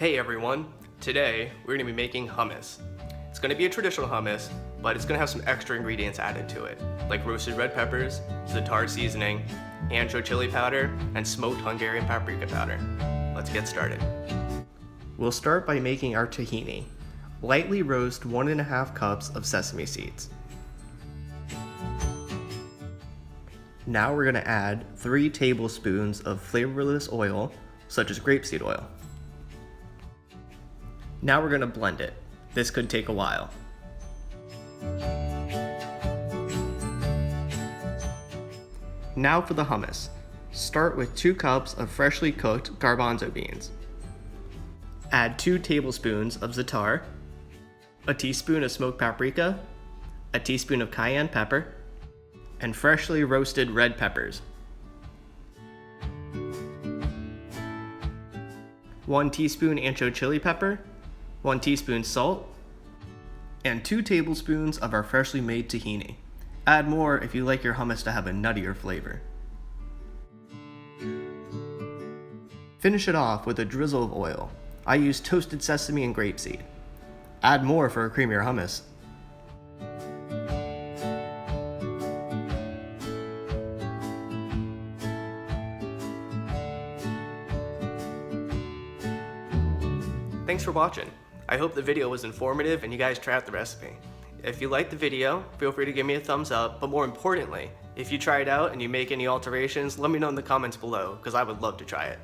Hey everyone, today we're going to be making hummus. It's going to be a traditional hummus, but it's going to have some extra ingredients added to it, like roasted red peppers, za'atar seasoning, ancho chili powder, and smoked Hungarian paprika powder. Let's get started. We'll start by making our tahini. Lightly roast 1.5 cups of sesame seeds. Now we're going to add 3 tablespoons of flavorless oil, such as grapeseed oil. Now we're going to blend it. This could take a while. Now for the hummus. Start with 2 cups of freshly cooked garbanzo beans. Add 2 tablespoons of za'atar, a teaspoon of smoked paprika, a teaspoon of cayenne pepper, and freshly roasted red peppers. 1 teaspoon ancho chili pepper, 1 teaspoon salt, and 2 tablespoons of our freshly made tahini. Add more if you like your hummus to have a nuttier flavor. Finish it off with a drizzle of oil. I use toasted sesame and grapeseed. Add more for a creamier hummus. Thanks for watching. I hope the video was informative and you guys try out the recipe. If you liked the video, feel free to give me a thumbs up, but more importantly, if you try it out and you make any alterations, let me know in the comments below, because I would love to try it.